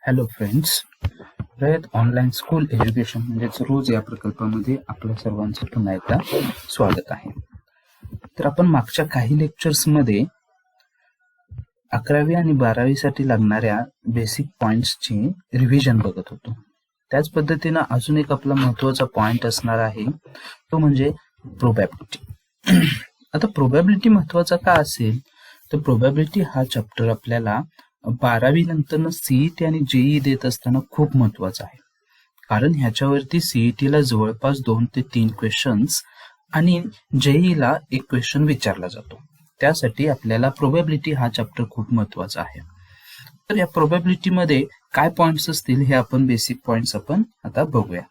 Hello friends, रयत online school education म्हणजेच रोज या प्रकल्पामध्ये आपल्या सर्वांचं पुन्हा एकदा स्वागत आहे. तर आपण मागच्या काही लेक्चर्समध्ये 11वी आणि 12वी साठी लागणाऱ्या बेसिक पॉइंट्सची रिव्हिजन बघत होतो. त्याच पद्धतीनं अजून एक आपला महत्त्वाचा पॉइंट असणार आहे, तो म्हणजे प्रोबॅबिलिटी. आता प्रोबॅबिलिटी महत्त्वाचा का असेल, तर प्रोबॅबिलिटी हा चॅप्टर आपल्याला 12वी नंतर सीईटी आणि जेईई देत असताना खूप महत्वाचा आहे. कारण ह्याच्यावरती सीईटीला जवळपास 2 ते 3 क्वेश्चन्स आणि जेईईला एक क्वेश्चन विचारला जातो. त्यासाठी आपल्याला प्रोबॅबिलिटी हा चॅप्टर खूप महत्वाचा आहे. तर या प्रोबॅबिलिटी मध्ये काय पॉइंट्स असतील हे आपण बेसिक पॉइंट्स आपण आता बघूया.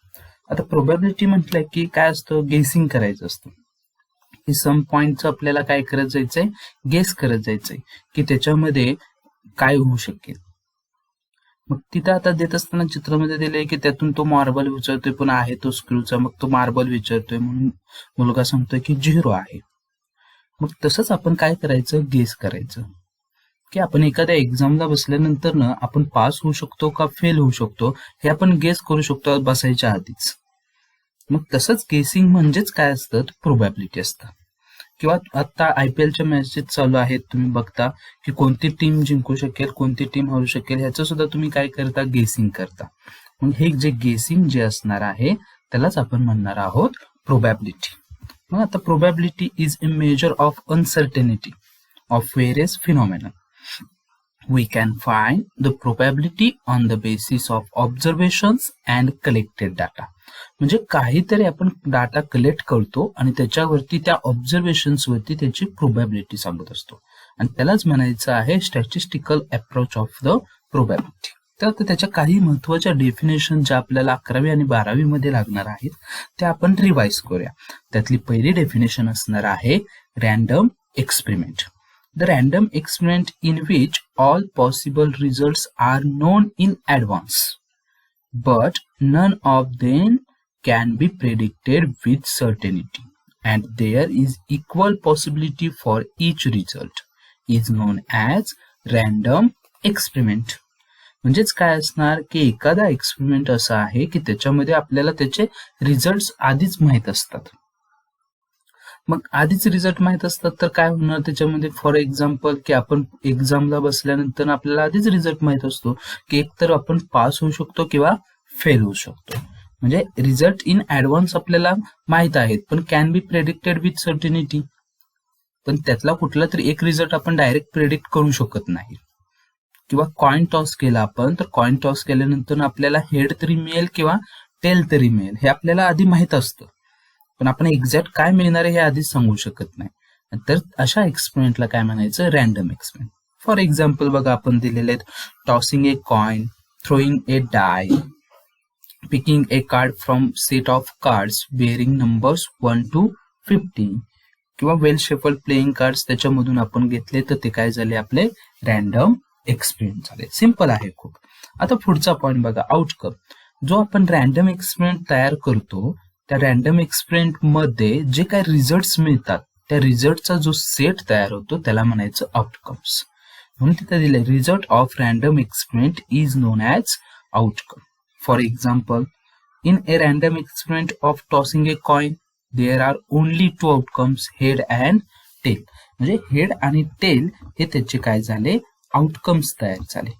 आता प्रोबॅबिलिटी म्हटलं की काय असतं, गेसिंग करायचं असतं की सम पॉइंटचं आपल्याला काय करत जायचंय, गेस करत जायचंय की त्याच्यामध्ये काय होऊ शकेल. मग तिथं आता देत असताना चित्रामध्ये दिलंय की त्यातून तो मार्बल विचारतोय, पण आहे तो स्क्रूचा, मग तो मार्बल विचारतोय म्हणून मुलगा सांगतोय की 0 आहे. मग तसंच आपण काय करायचं, गेस करायचं की आपण एखाद्या एक्झामला बसल्यानंतर ना आपण पास होऊ शकतो का फेल होऊ शकतो हे आपण गेस करू शकतो बसायच्या आधीच. मग तसंच गेसिंग म्हणजेच काय असतं, प्रोबॅबिलिटी असतं. किंवा आता IPLच्या मॅचेस चालू आहेत, तुम्ही बघता की कोणती टीम जिंकू शकेल, कोणती टीम हरू शकेल, ह्याचं सुद्धा तुम्ही काय करता, गेसिंग करता. मग हे जे गेसिंग जे असणार आहे त्यालाच आपण म्हणणार आहोत प्रोबॅबिलिटी. मग आता probability is a measure of uncertainty of various phenomena. We can find the probability on the basis of observations and collected data. म्हणजे काहीतरी आपण डाटा कलेक्ट करतो आणि त्याच्यावरती त्या ऑब्झर्वेशन्स वरती त्याची प्रोबॅबिलिटी सांगत असतो आणि त्यालाच म्हणायचं आहे statistical approach of the probability. तर त्याच्या काही महत्वाच्या डेफिनेशन ज्या आपल्याला 11वी आणि 12वी मध्ये लागणार आहेत त्या आपण रिवाइज करूया. त्यातली पहिली डेफिनेशन असणार आहे random experiment. The random experiment in which all possible results are known in advance, but none of them can be predicted with certainty, and there is equal possibility for each result, is known as random experiment. म्हणजेच काय असणार की एखादा experiment असा आहे की त्याच्यामध्ये आपल्याला त्याचे रिझल्ट्स आधीच माहित असतात. मग आधीच रिझल्ट माहित असतात तर काय होणार त्याच्यामध्ये, फॉर एक्झाम्पल की आपण एक्झामला बसल्यानंतर आपल्याला आधीच रिझल्ट माहित असतो की एकतर आपण पास होऊ शकतो किंवा फेल होऊ शकतो. म्हणजे रिझल्ट इन ऍडव्हान्स आपल्याला माहित आहेत, पण can be predicted with certainty. पण त्यातला कुठला तरी एक रिझल्ट आपण डायरेक्ट प्रेडिक्ट करू शकत नाही. किंवा कॉइन टॉस केला आपण, तर कॉइन टॉस केल्यानंतर आपल्याला हेड तरी मिळेल किंवा टेल तरी मिळेल हे आपल्याला आधी माहित असतं, पण आपण एक्झॅक्ट काय मिळणार आहे हे आधीच सांगू शकत नाही. तर अशा एक्सपेरिमेंटला काय म्हणायचं, रँडम एक्सपेरिमेंट. फॉर एक्झाम्पल बघा आपण दिलेले आहेत, tossing a coin, throwing a die, picking a card from set of cards bearing numbers 1 to 50 किंवा वेल शेफल प्लेइंग कार्ड्स त्याच्यामधून आपण घेतले, तर ते काय झाले, आपले रँडम एक्सपेरिमेंट झाले. सिंपल आहे खूप. आता पुढचा पॉइंट बघा, आउटकम. जो आपण रँडम एक्सपेरिमेंट तयार करतो त्या रँडम एक्सपेरिमेंट मध्ये जे काही रिझल्ट्स मिळतात त्या रिझल्टचा जो सेट तयार होतो त्याला म्हणायचं आउटकम्स. म्हणून तिथे दिले result of random experiment is known as outcome. For example, in a random experiment of tossing a coin there are only 2 outcomes, head and tail. म्हणजे हेड आणि टेल हे त्याचे काय झाले, आउटकम्स तयार झाले.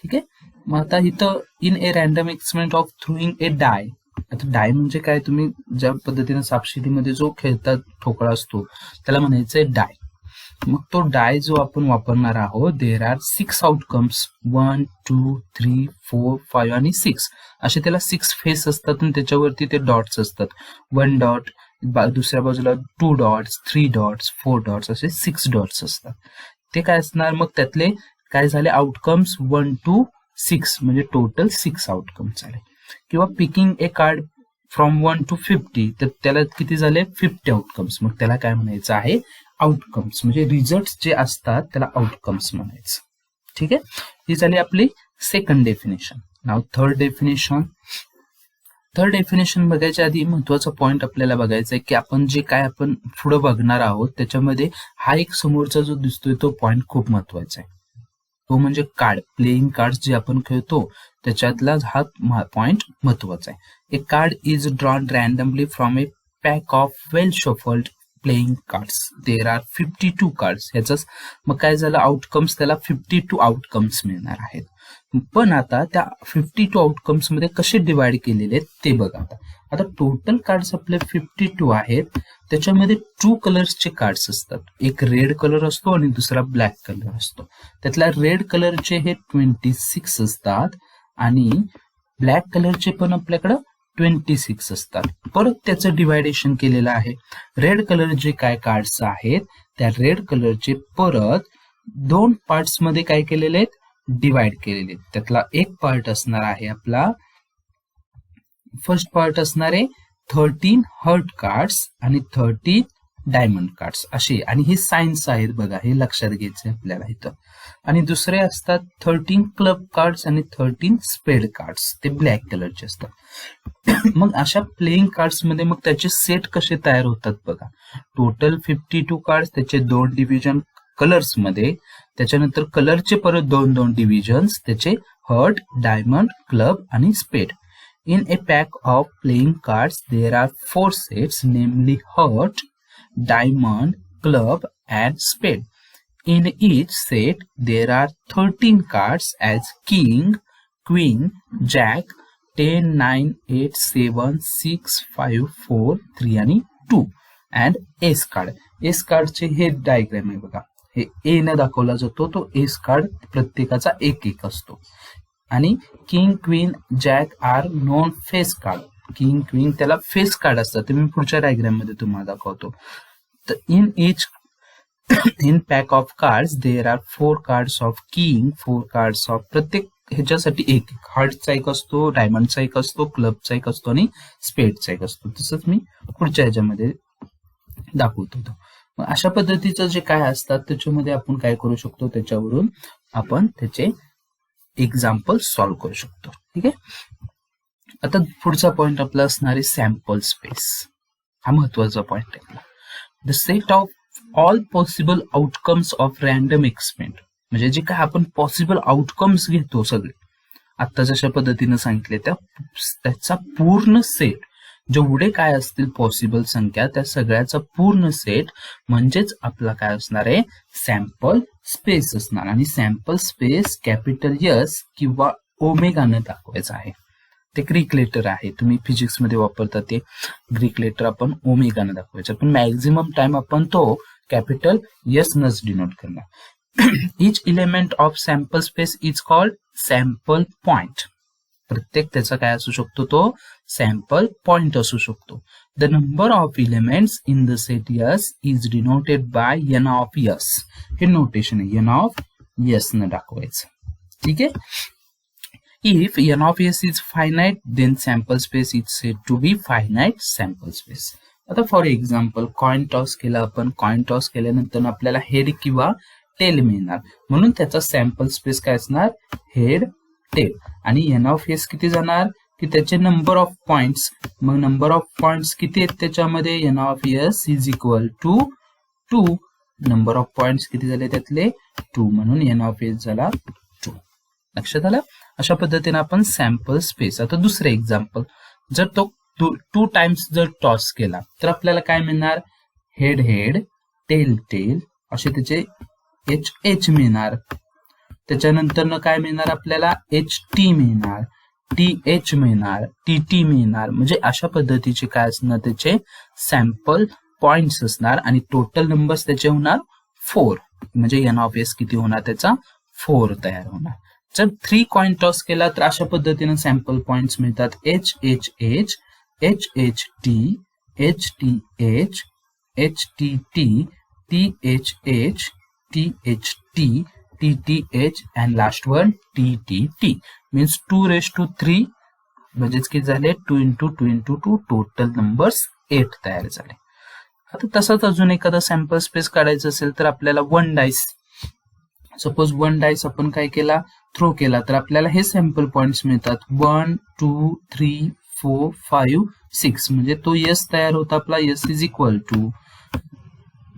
ठीक आहे. मग आता इथं in a random experiment of throwing a die. आता डाय म्हणजे काय, तुम्ही ज्या पद्धतीने सापशिडीमध्ये जो खेळतात ठोकळा असतो त्याला म्हणायचंय डाय. मग तो डाय जो आपण वापरणार आहोत, देर आर 6 आउटकम्स, 1 2 3 4 5 आणि 6 असे त्याला 6 फेस असतात आणि त्याच्यावरती ते डॉट्स असतात. 1 डॉट, दुसऱ्या बाजूला 2 डॉट्स, 3 डॉट्स, 4 डॉट्स, असे 6 डॉट्स असतात. ते काय असणार, मग त्यातले काय झाले आउटकम्स 1 to 6 म्हणजे टोटल 6 आउटकम्स झाले. किंवा picking a card from 1 to 50, तर त्याला किती झाले, 50 आउटकम्स. मग त्याला काय म्हणायचं आहे, आउटकम्स. म्हणजे रिझल्ट जे असतात त्याला आउटकम्स म्हणायचं. ठीक आहे. ही झाली आपली second definition. Now third definition. Third definition बघायच्या आधी महत्वाचा पॉइंट आपल्याला बघायचा आहे की आपण जे काय आपण पुढे बघणार आहोत त्याच्यामध्ये हा एक समोरचा जो दिसतोय तो पॉइंट खूप महत्वाचा आहे. तो म्हणजे कार्ड, प्लेइंग कार्ड जे आपण खेळतो त्याच्यातला हा पॉइंट महत्वाचा आहे. A card is drawn randomly from a pack of well shuffled playing cards. There are 52 cards. ह्याच मग काय झालं, आउटकम्स त्याला 52 आउटकम्स मिळणार आहेत. पण आता त्या 52 आउटकम्स मध्ये कसे डिवाइड केलेले आहेत ते बघा. आता टोटल कार्ड्स आपले 52 आहेत. त्याच्यामध्ये 2 कलर्सचे कार्ड्स असतात. एक रेड कलर असतो आणि दुसरा ब्लॅक कलर असतो. त्यातल्या रेड कलरचे हे 26 असतात आणि ब्लॅक कलरचे पण आपल्याकडं 26 असतात. परत त्याचं डिवायडेशन केलेलं आहे. रेड कलर जे काय कार्ड्स आहेत त्या रेड कलरचे परत 2 पार्ट्स मध्ये काय केलेले आहेत, डिवाइड केलेले आहेत. त्यातला एक पार्ट असणार आहे आपला, फर्स्ट पार्ट असणार आहे 13 हर्ट कार्ड्स आणि 13 डायमंड कार्ड्स असे. आणि हे सायन्स आहेत बघा, हे लक्षात घ्यायचं आपल्याला इथं. आणि दुसरे असतात 13 क्लब कार्ड्स आणि 13 स्पेड कार्ड्स, ते ब्लॅक कलरचे असतात. मग अशा प्लेइंग कार्ड्स मध्ये मग त्याचे सेट कसे तयार होतात बघा. टोटल 52 कार्ड्स, त्याचे 2 डिव्हिजन कलर्स मध्ये, त्याच्यानंतर कलरचे परत 2 डिव्हिजन्स, त्याचे हर्ट, डायमंड, क्लब आणि स्पेड. In a pack of playing cards, there are 4 sets, namely heart, diamond, club, and spade. In each set, there are 13 cards as king, queen, jack, 10, 9, 8, 7, 6, 5, 4, 3 आणि 2. And ace card. Ace card चे हे diagram आहे बघा. हे ए ने दाखवला जातो, तो एस कार्ड प्रत्येकाचा एक असतो. आणि king, queen, jack are non face card. King, queen त्याला फेस कार्ड असतात, ते मी पुढच्या डायग्राम मध्ये तुम्हाला दाखवतो. तर in pack of cards there are 4 cards of king, 4 cards of, प्रत्येक ह्याच्यासाठी एक हार्टचा एक असतो, डायमंडचा एक असतो, क्लबचा एक असतो आणि स्पेडचा एक असतो. तसंच मी पुढच्या ह्याच्यामध्ये दाखवतो. अशा पद्धतीचं जे काय असतात त्याच्यामध्ये आपण काय करू शकतो, त्याच्यावरून आपण त्याचे एक्झाम्पल सॉल्व्ह करू शकतो. ठीक आहे. आता पुढचा पॉइंट आपला असणार आहे सॅम्पल स्पेस. हा महत्वाचा पॉइंट आहे. The set of all possible outcomes of random experiment, म्हणजे जे काय आपण पॉसिबल आउटकम्स घेतो सगळे आता जशा पद्धतीने सांगितले त्याचा पूर्ण सेट, जेवढे काय असतील पॉसिबल संख्या त्या सगळ्याचा पूर्ण सेट म्हणजेच आपला काय असणार आहे, सॅम्पल स्पेस असणार. आणि सॅम्पल स्पेस कॅपिटल एस किंवा ओमेगाने दाखवायचं आहे. ते ग्रीक लेटर आहे, तुम्ही फिजिक्स मध्ये वापरता ते ग्रीक लेटर आपण ओमेगाने दाखवायचं. पण मॅक्झिमम टाइम आपण तो कॅपिटल एस नच डिनोट करणार. Each element of sample space is called sample point. प्रत्येक त्याचा काय असू शकतो, तो सॅम्पल पॉइंट असू शकतो. The number of elements in the set S is denoted by N of S. हे नोटेशन आहे, एन ऑफ एस न दाखवायचं. ठीक आहे. If n of s is finite, then sample space is said to be finite sample space. आता for example coin toss केला आपण, coin toss केल्यानंतर आपल्याला हेड किंवा टेल मिळणार, म्हणून त्याचा सॅम्पल स्पेस काय असणार, हेड, टेल. आणि एन ऑफ एस किती जाणार की त्याचे नंबर ऑफ पॉइंट्स. मग नंबर ऑफ पॉइंट्स किती आहेत त्याच्यामध्ये, N of S is equal to 2. Number of points किती झाले त्यातले 2, म्हणून एन ऑफ एस झाला 2. लक्षात आलं. अशा पद्धतीने आपण सॅम्पल स्पेस. आता दुसरे एक्झाम्पल, जर तो 2 टाइम्स जर टॉस केला तर आपल्याला काय मिळणार, हेड हेड, टेल टेल असे त्याचे एच एच मिळणार. त्याच्यानंतर काय मिळणार आपल्याला, एच टी मिळणार, टी एच मिळणार, टी टी मिळणार. म्हणजे अशा पद्धतीचे काय असणार त्याचे सॅम्पल पॉइंट्स असणार. आणि टोटल नंबर्स त्याचे होणार 4. म्हणजे एन ऑफ एस किती होणार त्याचा 4 तयार होणार. जर 3 कॉइन टॉस केला तर अशा पद्धतीने सॅम्पल पॉइंट्स मिळतात, H H H, H H T, H T H, H T T, T H H, T H T, T T H and last one T T T. Means 2⁻3 म्हणजेच किती झाले 2 × 2 × 2, total numbers 8 तयार झाले. आता तसंच अजून एखादा सॅम्पल स्पेस काढायचं असेल तर आपल्याला 1 डाइस, सपोज 1 डाइस आपण काय केला, थ्रो केला तर आपल्याला हे सॅम्पल पॉइंट्स मिळतात 1 2 3 4 5 6. म्हणजे तो एस तयार होता आपला, S is equal to,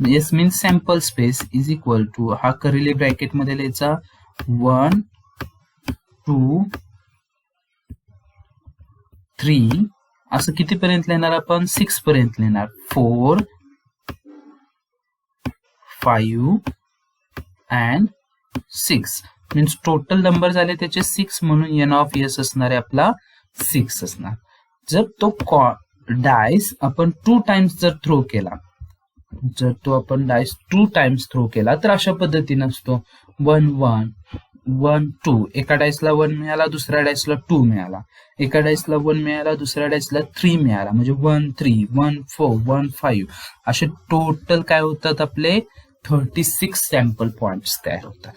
S means sample space is equal to, हा करेली ब्रॅकेट मध्ये लिहायचा 1 2 3 असं कितीपर्यंत लिहिणार आपण 6 पर्यंत लिहिणार 4 5 and 6 मीन्स टोटल नंबर झाले त्याचे 6 म्हणून एन ऑफ एस असणार आहे आपला 6 असणार. जर तो डायस आपण 2 टाइम्स जर थ्रो केला तर अशा पद्धतीने असतो 1 1 1 2 एका डायसला 1 मिळाला दुसऱ्या डायसला 2 मिळाला, एका डायसला 1 मिळाला दुसऱ्या डायसला 3 मिळाला, म्हणजे 1 3 1 4 1 5 असे टोटल काय होतात आपले 36 सॅम्पल पॉइंट्स तयार होतात.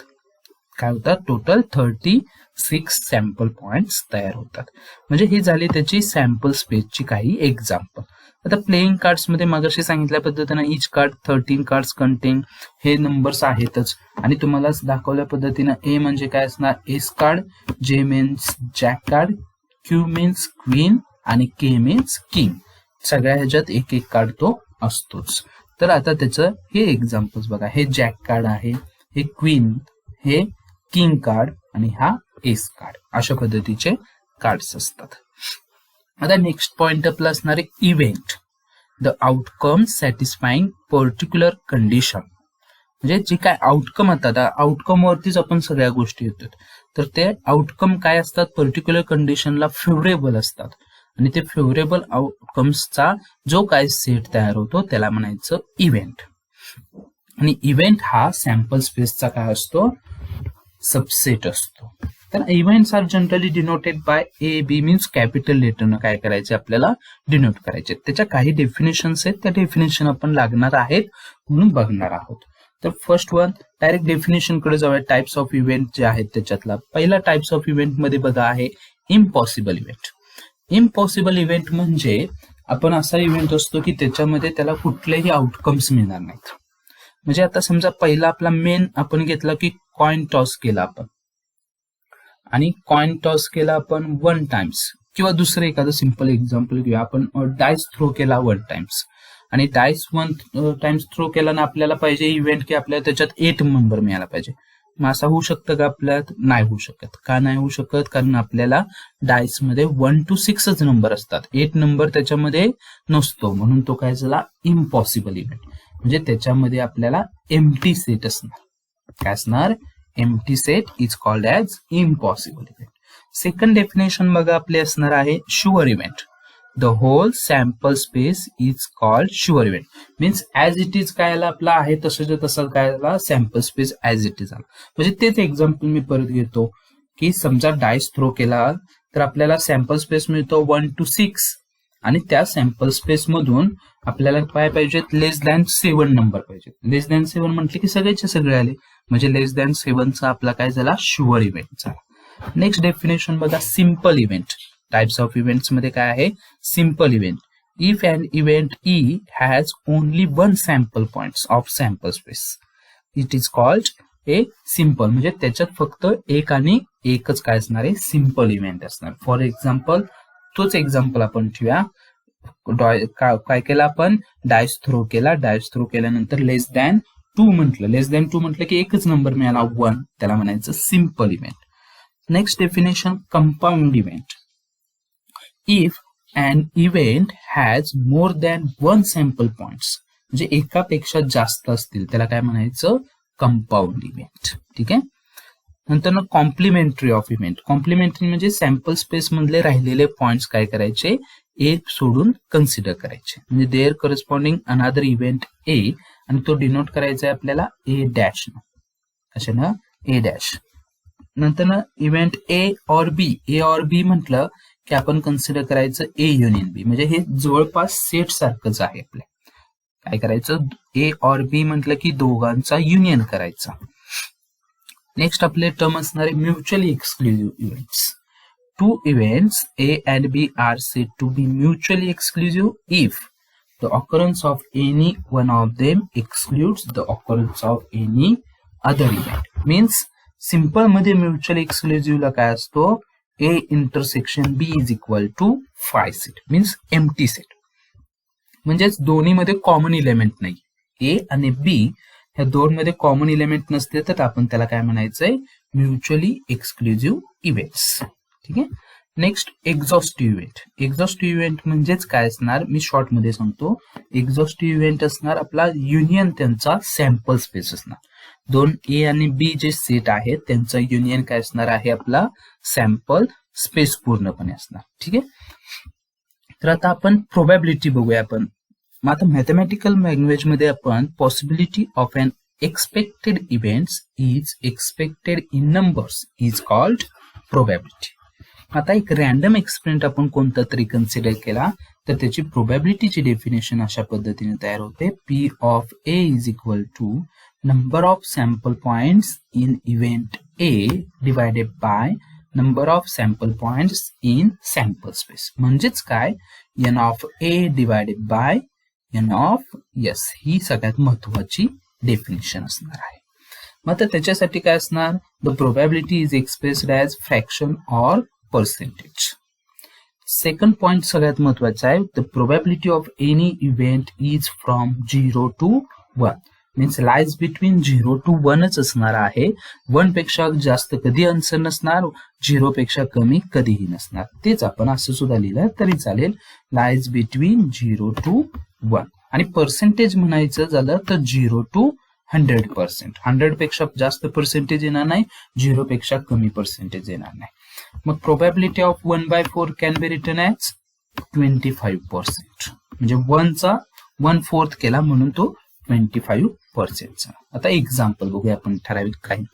काय होतात टोटल 36 सॅम्पल पॉइंट्स तयार होतात. म्हणजे ही झाली त्याची सॅम्पल स्पेसची काही एक्झाम्पल. आता प्लेइंग कार्ड्स मध्ये मागाशी सांगितल्या पद्धतीने इच कार्ड 13 कार्ड्स कंटेन हे नंबर्स आहेतच आणि तुम्हाला दाखवल्या पद्धतीने ए म्हणजे काय असणार एस कार्ड, जे means jack card, Q means queen आणि के मीन्स किंग. सगळ्या ह्याच्यात एक एक कार्ड तो असतोच. तर आता त्याचं हे एक्झाम्पल्स बघा, हे जॅक कार्ड आहे, हे क्वीन, हे किंग कार्ड आणि हा एस कार्ड, अशा पद्धतीचे कार्ड्स असतात. आता नेक्स्ट पॉइंट आपला असणार आहे event, the outcome satisfying particular condition. म्हणजे जे काय आउटकम असतात आउटकम वरतीच आपण सगळ्या गोष्टी येतात. तर ते आउटकम काय असतात पर्टिक्युलर कंडिशनला फेवरेबल असतात आणि ते फेवरेबल आउटकम्सचा जो काय सेट तयार होतो त्याला म्हणायचं इव्हेंट. आणि इव्हेंट हा सॅम्पल स्पेसचा काय असतो सबसेट असतो. तर events are generally denoted by A B means capital लेटरनं काय करायचे आपल्याला डिनोट करायचे. त्याच्या काही डेफिनेशन्स आहेत, त्या डेफिनेशन आपण लागणार आहेत म्हणून बघणार आहोत. तर फर्स्ट वन डायरेक्ट डेफिनेशन कडे जाऊया. टाइप्स ऑफ इव्हेंट जे आहेत त्याच्यातला पहिला टाइप्स ऑफ इव्हेंट मध्ये बघा आहे इम्पॉसिबल इव्हेंट. इम्पॉसिबल इव्हेंट म्हणजे आपण असा इव्हेंट असतो की त्याच्यामध्ये त्याला कुठलेही आउटकम्स मिळणार नाहीत. म्हणजे आता समजा पहिला आपला मेन आपण घेतला की कॉइन टॉस केला आपण आणि कॉइन टॉस केला आपण 1 टाइम्स किंवा दुसरं एखादं सिंपल एक्झाम्पल घेऊया. आपण डायस थ्रो केला 1 टाइम्स आणि डायस 1 टाइम्स थ्रो केला ना आपल्याला पाहिजे इव्हेंट की आपल्याला त्याच्यात 8 नंबर मिळाला पाहिजे. मग असं होऊ शकतं का आपल्यात नाही होऊ शकत. का नाही होऊ शकत कारण आपल्याला डायस मध्ये 1 to 6च नंबर असतात, 8 नंबर त्याच्यामध्ये नसतो म्हणून तो काय झाला इम्पॉसिबल इव्हेंट. म्हणजे त्याच्यामध्ये आपल्याला एम्प्टी सेट असणार. काय असणार empty set is called as impossible event. Second definition बघा आपले असणार आहे sure event. The whole sample space is called sure event. Means as it is काय आपला आहे तसं तसं काय sample space as it is आला. म्हणजे तेच एक्झाम्पल मी परत घेतो की समजा डायस थ्रो केला तर आपल्याला सॅम्पल स्पेस मिळतो 1 to 6 आणि त्या सॅम्पल स्पेस मधून आपल्याला काय पाहिजेत लेस दॅन 7 नंबर पाहिजेत. लेस दॅन 7 म्हटले की सगळेचे सगळे आले म्हणजे लेस दॅन 7चा आपला काय झाला शुअर इव्हेंट झाला. नेक्स्ट डेफिनेशन बघा simple event. Types of events मध्ये काय आहे simple event. If an event E has only 1 sample points of sample space it is called a simple. म्हणजे त्याच्यात फक्त एक आणि एकच काय असणार आहे सिम्पल इव्हेंट असणार. फॉर एक्झाम्पल तोच एक्झाम्पल आपण ठेवूया. काय केलं आपण डायस थ्रो केला, डायस थ्रो केल्यानंतर लेस दॅन 2 म्हटलं की एकच नंबर मिळाला 1 त्याला म्हणायचं simple event. Next definition compound event. If an event has more than 1 sample points म्हणजे एकापेक्षा जास्त असतील त्याला काय म्हणायचं कंपाऊंड इव्हेंट. ठीक आहे. नंतर कॉम्प्लिमेंटरी ऑफ इव्हेंट. कॉम्प्लिमेंटरी म्हणजे सॅम्पल स्पेस मधले राहिलेले पॉइंट्स काय करायचे ए सोडून कन्सिडर करायचे. म्हणजे देअर करस्पॉन्डिंग अनादर इव्हेंट ए आणि तो डिनोट करायचा आहे आपल्याला ए डॅश न. कशानं ए डॅश. नंतर ना इव्हेंट ए ऑर बी म्हटलं की आपण कन्सिडर करायचं ए युनियन बी. म्हणजे हे जवळपास सेट सारखंच आहे. आपल्या काय करायचं ए ऑर बी म्हटलं की दोघांचा युनियन करायचा. नेक्स्ट आपले टर्म असणारे mutually exclusive events. 2 events A and B are said to be mutually exclusive if the occurrence of any one of them excludes the occurrence of any other event. Means simple मध्ये mutually exclusive ला काय असतो A intersection B is equal to phi set means empty set. म्हणजेच दोन्ही मध्ये common element नाही. A आणि B ह्या दोन मध्ये कॉमन एलिमेंट नसते तर आपण त्याला काय म्हणायचंय, म्युच्युअली एक्सक्लुझिव्ह इव्हेंट्स. ठीक आहे. Next exhaustive event. Exhaustive event म्हणजेच काय असणार, मी शॉर्ट मध्ये सांगतो. एक्झॉस्टिव्ह इव्हेंट असणार आपला युनियन त्यांचा सॅम्पल स्पेस असणार. दोन ए आणि बी जे सेट आहेत त्यांचा युनियन काय असणार आहे, आपला सॅम्पल स्पेस पूर्णपणे असणार. ठीक आहे. तर आता आपण प्रोबॅबिलिटी बघूया. आपण मग आता मॅथमॅटिकल लँग्वेज मध्ये आपण possibility of N expected events is expected in numbers is called probability. आता एक रॅन्डम एक्सपेरिमेंट आपण कोणता तरी कन्सिडर केला तर त्याची प्रोबॅबिलिटीची डेफिनेशन अशा पद्धतीने तयार होते. P of A is equal to number of sample points in event A divided by number of sample points in sample space. म्हणजेच काय, N of A divided by N of S. ही सगळ्यात महत्वाची definition असणार आहे. मग आता त्याच्यासाठी काय असणार, the probability is expressed as fraction or percentage. Second point सगळ्यात महत्वाचा आहे, the probability of any event is from 0 to 1. Means lies between 0 to 1च असणार आहे. 1 पेक्षा जास्त कधी आन्सर नसणार, 0 पेक्षा कमी कधीही नसणार. तेच आपण असं सुद्धा लिहिलं तरी चालेल, लाईज बिटवीन 0 to 1. आणि पर्सेंटेज म्हणायचं झालं तर 0 to 100%. 100 पेक्षा जास्त पर्सेंटेज येणार नाही, 0 पेक्षा कमी पर्सेंटेज येणार नाही. मग probability of 1/4 can be written as 25%. म्हणजे 1चा 1/4 केला म्हणून तो 25%. आता एक्झाम्पल बघूया आपण ठराविक काही.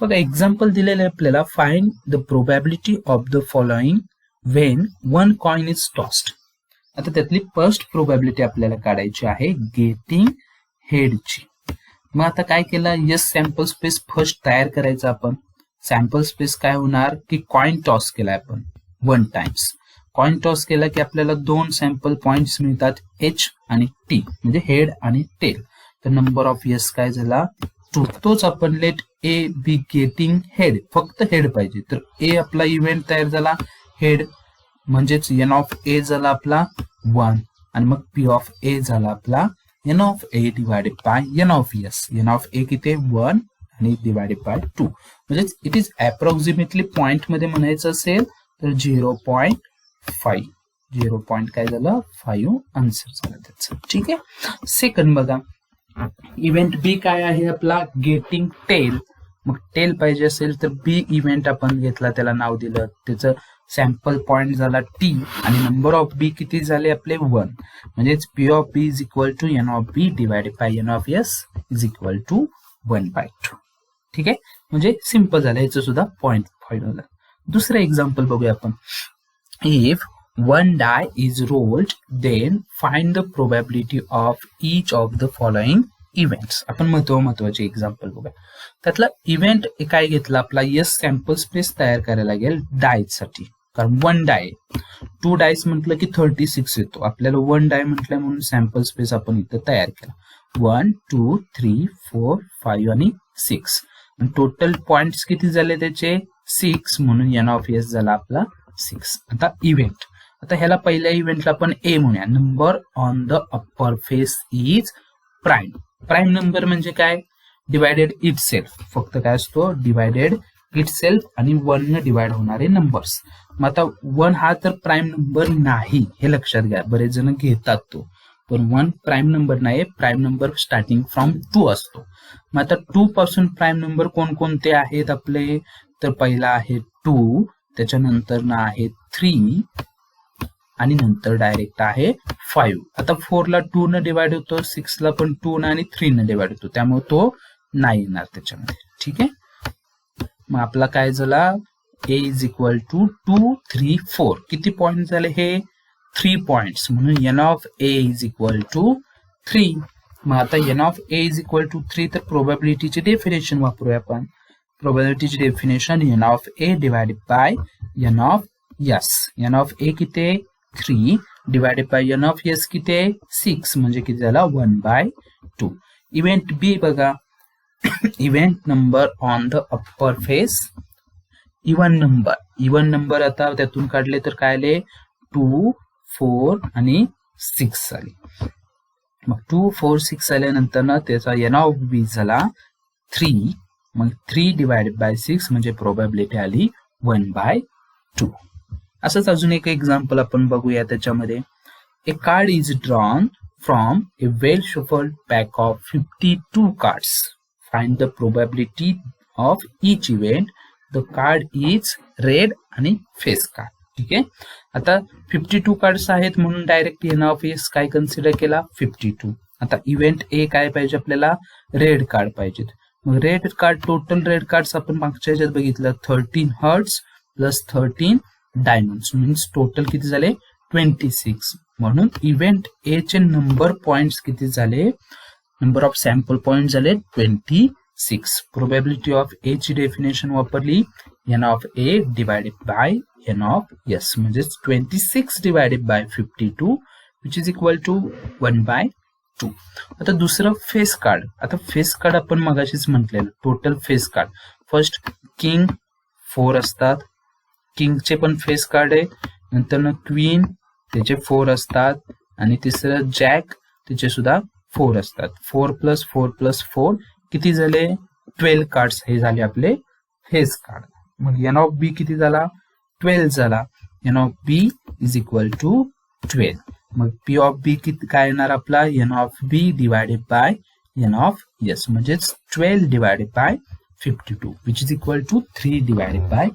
बघा एक्झाम्पल दिलेलं आहे आपल्याला, find the probability of the following when 1 coin is tossed. आता त्यातली फर्स्ट प्रोबॅबिलिटी आपल्याला काढायची आहे गेटिंग हेडची. मग आता काय केलं, यस सॅम्पल स्पेस फर्स्ट तयार करायचा आपण. सॅम्पल स्पेस काय होणार की कॉइन टॉस केलाय आपण 1 टाइम्स. कॉइन टॉस केला की आपल्याला 2 सॅम्पल पॉइंट्स मिळतात, एच आणि टी, म्हणजे हेड आणि टेल. तर नंबर ऑफ यस काय झाला 2. तोच आपण let A be getting head, फक्त हेड पाहिजे. तर ए आपला इव्हेंट तयार झाला हेड, म्हणजेच एन ऑफ ए झाला आपला 1 आणि मग पी ऑफ ए झाला आपला N of A divided by N of S. N of A किती 1 आणि डिवायडेड बाय 2. म्हणजे इट इज अप्रॉक्सिमेटली पॉइंट मध्ये म्हणायचं असेल तर 0.5. 0. काय झालं 5 आन्सर झाला त्याचं. ठीक आहे. सेकंड बघा, इव्हेंट बी काय आहे आपला गेटिंग टेल. मग टेल पाहिजे असेल तर बी इव्हेंट आपण घेतला, त्याला नाव दिलं, त्याचं सॅम्पल पॉइंट झाला टी आणि नंबर ऑफ बी किती झाले आपले 1. म्हणजेच P of B is equal to N of B divided by N of S is equal to 1/2. ठीक आहे. म्हणजे सिंपल झालं, याचं सुद्धा पॉइंट फाईंड झालं. दुसरं एक्झाम्पल बघूया आपण. If 1 die is rolled, then find the probability of each of the following events. आपण महत्वाचे एक्झाम्पल बघूया. त्यातला इव्हेंट काय घेतला आपला, यस सॅम्पल स्पेस तयार करायला लागेल डायस साठी, कारण 1 डाय 2 डायस म्हटलं की 36 येतो. आपल्याला 1 डाय म्हटलं म्हणून सॅम्पल स्पेस आपण इथं तयार केला. 1 2 3 4 5 आणि 6. टोटल पॉइंट्स किती झाले त्याचे 6, म्हणून एन ऑफ एस झाला आपला 6. आता इव्हेंट, आता ह्याला पहिल्या इव्हेंटला आपण ए म्हणूया. Number on the upper face is prime. Prime number म्हणजे काय, डिवायडेड इट सेल्फ. फक्त काय असतो डिवायडेड इट सेल्फ आणि 1 न डिवाइड होणारे नंबर्स. मग आता 1 हा तर प्राईम नंबर नाही, हे लक्षात घ्या, बरेच जण घेतात तो, पण 1 प्राईम नंबर नाही. प्राईम नंबर स्टार्टिंग फ्रॉम 2 असतो. मग आता 2 पासून प्राईम नंबर कोणकोणते आहेत आपले, तर पहिला आहे 2, त्याच्यानंतर ना आहे 3 आणि नंतर डायरेक्ट आहे 5. आता 4 ला 2 न डिवाइड होतो, 6 ला पण 2 न आणि 3 न डिवाइड होतो, त्यामुळे तो नाही येणार त्याच्यामध्ये. ठीक आहे. मग आपला काय झाला, ए इज इक्वल टू 2 3 4. किती पॉइंट झाले हे 3 पॉइंट्स, म्हणून N of A is equal to 3. मग आता N of A is equal to 3, तर प्रोबॅबिलिटीची डेफिनेशन वापरूया आपण. प्रोबॅबिलिटीची definition N of A divided by N of S. N of A किती 3 divided by N of S किती 6, म्हणजे किती झाला 1/2. इव्हेंट बी बघा, event number on the upper face even number. Even number आता त्यातून काढले तर काय आले 2 4 आणि 6 आले. मग 2 4 6 आल्यानंतर ना त्याचा एन ऑफ बी झाला 3. मग 3 डिवायडेड बाय 6 म्हणजे प्रोबॅबिलिटी आली 1/2. असंच अजून एक एक्झाम्पल आपण बघूया त्याच्यामध्ये. A card is drawn from a well shuffled pack of 52 cards. Find the probability of each event. The card is red आणि फेस कार्ड. ठीक आहे. आता 52 कार्ड्स आहेत म्हणून डायरेक्ट एन ऑफ एस काय कन्सिडर केला 52. आता इव्हेंट ए काय पाहिजे आपल्याला रेड कार्ड पाहिजेत. मग red card total red cards आपण मागच्या ह्याच्यात बघितलं 13 hearts plus 13 diamonds means total किती झाले 26. म्हणून इव्हेंट ए चे नंबर पॉइंट्स किती झाले नंबर ऑफ सॅम्पल पॉइंट झाले 26. प्रोबॅबिलिटी ऑफ ए ची डेफिनेशन वापरली N of A divided by N of S म्हणजे 26 divided by 52 which is equal to 1/2. आता दुसरं फेस कार्ड. आता फेस कार्ड आपण मगाशीच म्हटलेलं total face card. First king 4 असतात. किंगचे पण फेस कार्ड आहे. नंतर क्वीन त्याचे 4 असतात आणि तिसरं जॅक त्याचे सुद्धा 4 असतात. 4 + 4 + 4 किती झाले 12 कार्ड्स हे झाले आपले फेस कार्ड. मग एन ऑफ बी किती झाला 12 झाला. N of B is equal to 12. मग पी ऑफ बी किती काय येणार आपला N of B divided by N of S म्हणजेच 12 divided by 52 which is equal to 3 divided by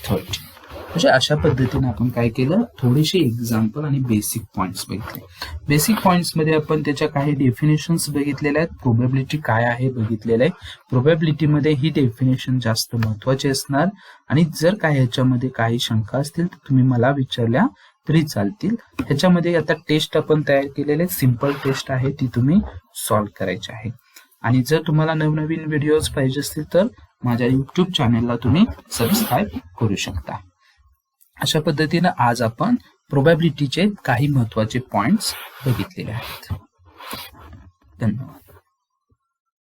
30. म्हणजे अशा पद्धतीने आपण काय केलं थोडेसे एक्झाम्पल आणि बेसिक पॉइंट्स बघितले. बेसिक पॉइंट्स मध्ये आपण त्याच्या काही डेफिनेशन्स बघितलेल्या आहेत. प्रोबॅबिलिटी काय आहे बघितलेलं आहे. प्रोबॅबिलिटी मध्ये ही डेफिनेशन जास्त महत्वाची असणार आणि जर काय ह्याच्यामध्ये काही शंका असतील तर तुम्ही मला विचारल्या तरी चालतील. ह्याच्यामध्ये आता टेस्ट आपण तयार केलेले सिंपल टेस्ट आहे ती तुम्ही सॉल्व्ह करायची आहे. आणि जर तुम्हाला नवनवीन व्हिडिओज पाहिजे असतील तर माझ्या युट्यूब चॅनेलला तुम्ही सबस्क्राईब करू शकता. अशा पद्धतीने आज आपण प्रोबॅबिलिटीचे काही महत्वाचे पॉइंट्स बघितलेले आहेत. धन्यवाद.